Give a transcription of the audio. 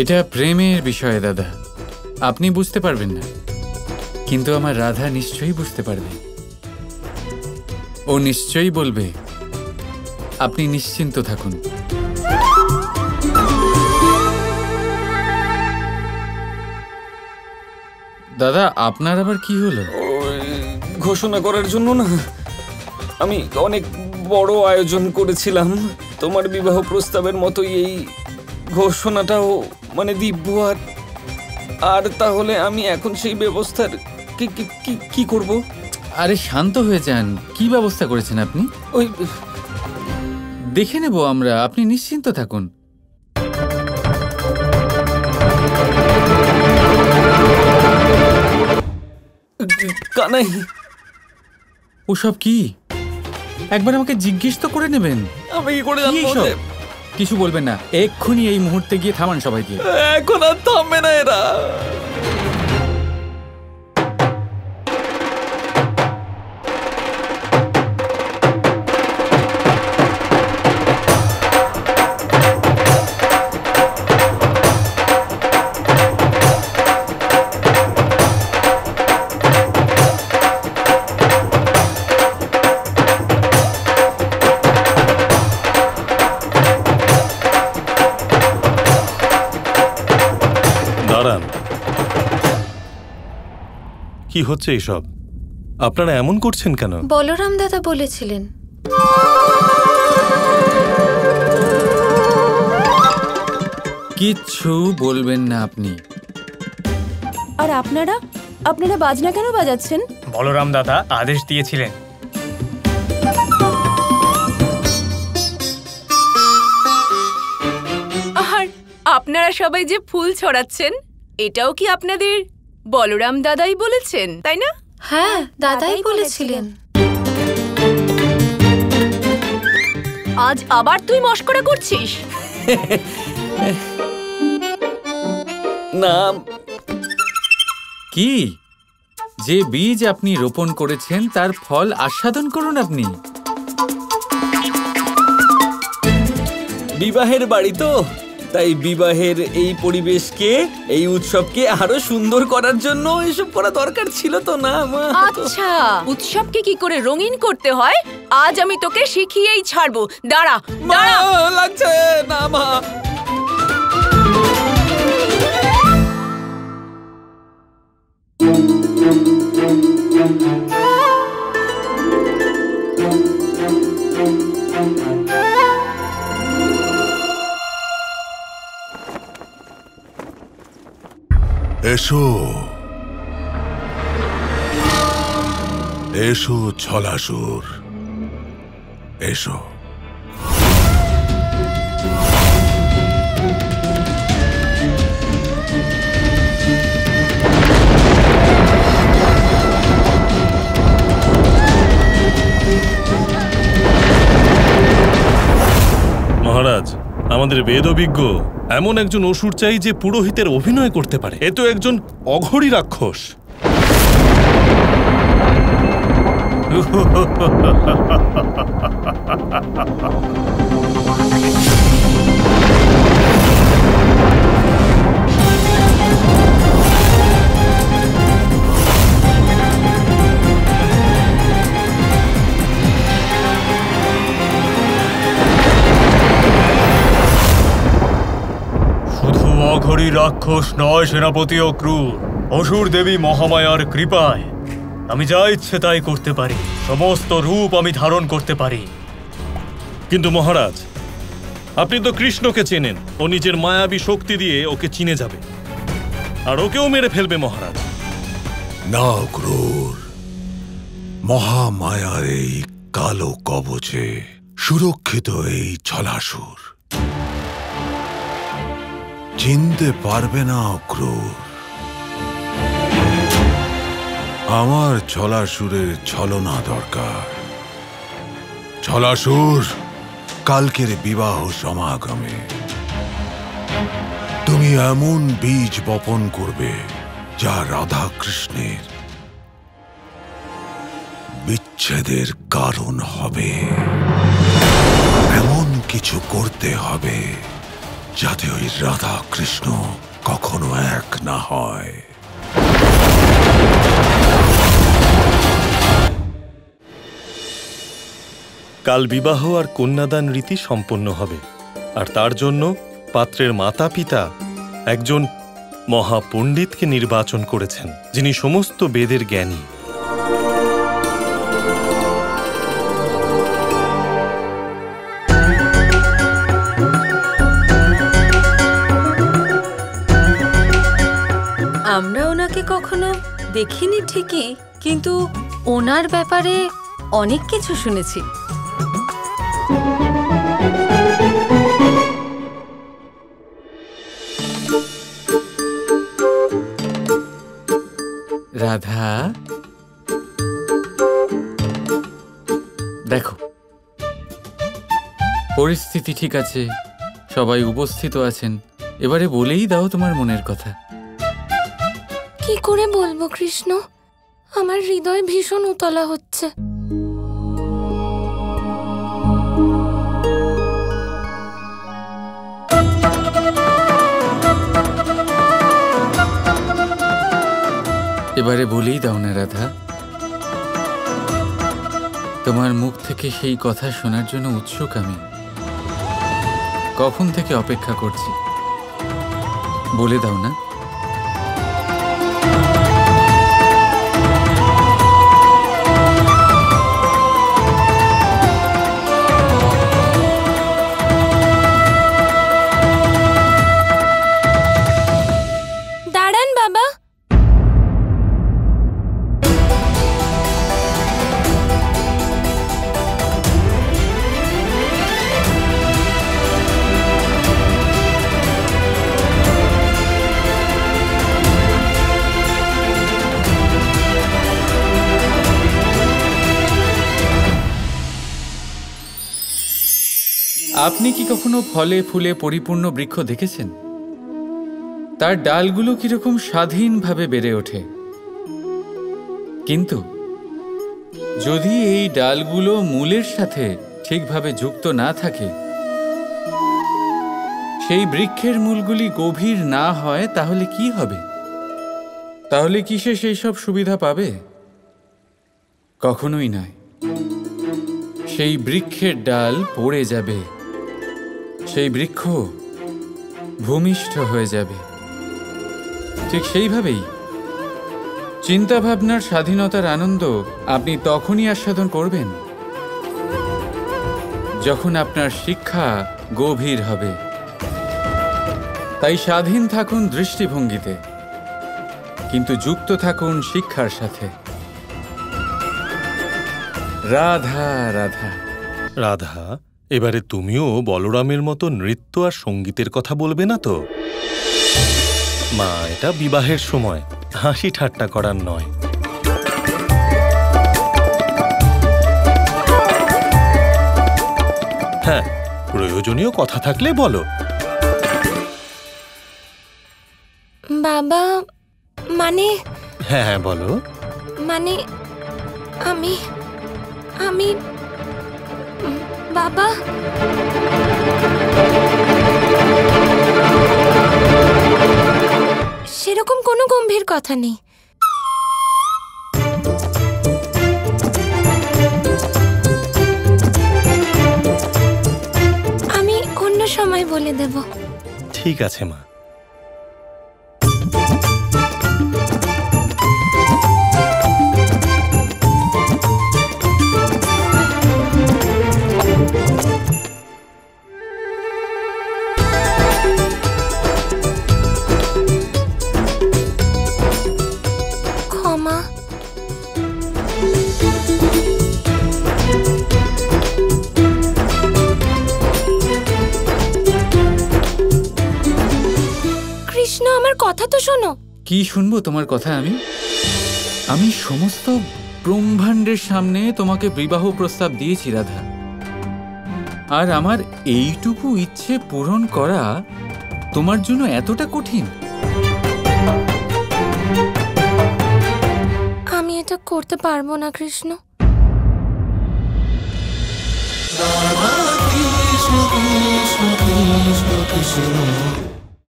এটা প্রেমের বিষয় দাদা, আপনি বুঝতে পারবেন না, কিন্তু আমার রাধা নিশ্চয়ই বুঝতে পারবে। ও নিশ্চয়ই বলবে। আপনি নিশ্চিন্ত থাকুন। দাদা, আপনার আবার কি হলো? ঘোষণা করার জন্য না, আমি অনেক বড় আয়োজন করেছিলাম। তোমার বিবাহ প্রস্তাবের মতোই এই ঘোষণাটাও মানে দিব্য। আর তাহলে আমি এখন সেই ব্যবস্থার কি করব? আরে শান্ত হয়ে যান। কি ব্যবস্থা করেছেন আপনি? ওই দেখে নেব আমরা, আপনি নিশ্চিন্ত থাকুন। কানাই, ওসব কি? একবার আমাকে জিজ্ঞেস তো করে নেবেন। আমি কি করে জানবো? কিছু বলবেন না, এক্ষুনি এই মুহূর্তে গিয়ে থামান সবাইকে। এখন আর থামবে না এরা। কি হচ্ছে এইসব? আপনারা এমন করছেন কেন? বলরাম দাদা বলেছিলেন। কিচ্ছু বলবেন না আপনি। আর আপনারা বাজনা কেন বাজাচ্ছেন? বলরাম দাদা আদেশ দিয়েছিলেন। আর আপনারা সবাই যে ফুল ছড়াচ্ছেন, এটাও কি আপনাদের বলরাম দাদাই বলেছেন, তাই না? হ্যাঁ, দাদাই বলেছিলেন। আজ আবার তুই মস্করা করছিস? না। কি? যে বীজ আপনি রোপণ করেছেন তার ফল আস্বাদন করুন আপনি। বিবাহের বাড়ি তো, তাই বিবাহের এই পরিবেশকে, এই উৎসবকে আরো সুন্দর করার জন্য এসব করা দরকার ছিল তো না মা? আচ্ছা, উৎসবকে কি করে রঙিন করতে হয় আজ আমি তোকে শিখিয়েই ছাড়বো। দাঁড়া দাঁড়া। লাগছে না মা। এসো এসো ছলাসুর, এসো। মহারাজ, আমাদের বেদ অভিজ্ঞ এমন একজন অসুর চাই যে পুরোহিতের অভিনয় করতে পারে। এ তো একজন অঘরী রাক্ষস। অঘরী রাক্ষস নয় সেনাপতি অক্রূর, অসুর দেবী মহামায়ার কৃপায় আমি যা ইচ্ছে তাই করতে পারি, সমস্ত রূপ আমি ধারণ করতে পারি। কিন্তু মহারাজ, আপনি তো কৃষ্ণকে চেনেন, ও নিজের মায়াবী শক্তি দিয়ে ওকে চিনে যাবে আর ওকেও মেরে ফেলবে মহারাজ। না ক্রূর, মহামায়ার এই কালো কবচে সুরক্ষিত এই ছলাসুর চিনতে পারবে না ক্রূর। আমার ছলাসুরের ছলনা দরকার। ছলাসুর, কালকের বিবাহ সমাগমে তুমি এমন বীজ বপন করবে যা রাধা কৃষ্ণের বিচ্ছেদের কারণ হবে। এমন কিছু করতে হবে যাতে ওই রাধা কৃষ্ণ কখনো এক না হয়। কাল বিবাহ আর কন্যাদান রীতি সম্পন্ন হবে, আর তার জন্য পাত্রের মাতা পিতা একজন মহাপণ্ডিতকে নির্বাচন করেছেন, যিনি সমস্ত বেদের জ্ঞানী। আমরা ওনাকে কখনো দেখিনি ঠিকই, কিন্তু ওনার ব্যাপারে অনেক কিছু শুনেছি। রাধা, দেখো পরিস্থিতি ঠিক আছে, সবাই উপস্থিত আছেন, এবারে বলেই দাও তোমার মনের কথা। কি করে বলবো কৃষ্ণ, আমার হৃদয় ভীষণ উতলা হচ্ছে। এবারে বলেই দাও না রাধা, তোমার মুখ থেকে সেই কথা শোনার জন্য উৎসুক আমি। কখন থেকে অপেক্ষা করছি, বলে দাও না। দাঁড়ান বাবা। আপনি কি কখনো ফলে ফুলে পরিপূর্ণ বৃক্ষ দেখেছেন? তার ডালগুলো কিরকম স্বাধীনভাবে বেড়ে ওঠে, কিন্তু যদি এই ডালগুলো মূলের সাথে ঠিকভাবে যুক্ত না থাকে, সেই বৃক্ষের মূলগুলি গভীর না হয়, তাহলে কি হবে? তাহলে কি সে সেই সব সুবিধা পাবে? কখনোই নয়। সেই বৃক্ষের ডাল পড়ে যাবে, সেই বৃক্ষ ভূমিষ্ঠ হয়ে যাবে। ঠিক সেইভাবেই চিন্তাভাবনার স্বাধীনতার আনন্দ আপনি তখনই আস্বাদন করবেন যখন আপনার শিক্ষা গভীর হবে। তাই স্বাধীন থাকুন দৃষ্টিভঙ্গিতে, কিন্তু যুক্ত থাকুন শিক্ষার সাথে। রাধা রাধা। রাধা, এবারে তুমিও বলরামের মতো নৃত্য আর সঙ্গীতের কথা বলবে না তো? মা, এটা বিবাহের সময়, হাসি ঠাট্টা করার নয়। হ্যাঁ, প্রয়োজনীয় কথা থাকলে বলো। বাবা, মানে হ্যাঁ হ্যাঁ বলো। মানে আমি আমি বাবা, সেরকম কোনো গম্ভীর কথা নেই। আমি অন্য সময় বলে দেব। ঠিক আছে মা। ক্ষমা। কৃষ্ণ, আমার কথা তো শোনো। কি শুনবো তোমার কথা? আমি সমস্ত ব্রহ্মাণ্ডের সামনে তোমাকে বিবাহ প্রস্তাব দিয়েছি রাধা, আর আমার এইটুকু ইচ্ছে পূরণ করা তোমার জন্য এতটা কঠিন? আমি এটা করতে পারবো না কৃষ্ণ। রাধা কৃষ্ণ কৃষ্ণ কৃষ্ণ কৃষ্ণ কৃষ্ণ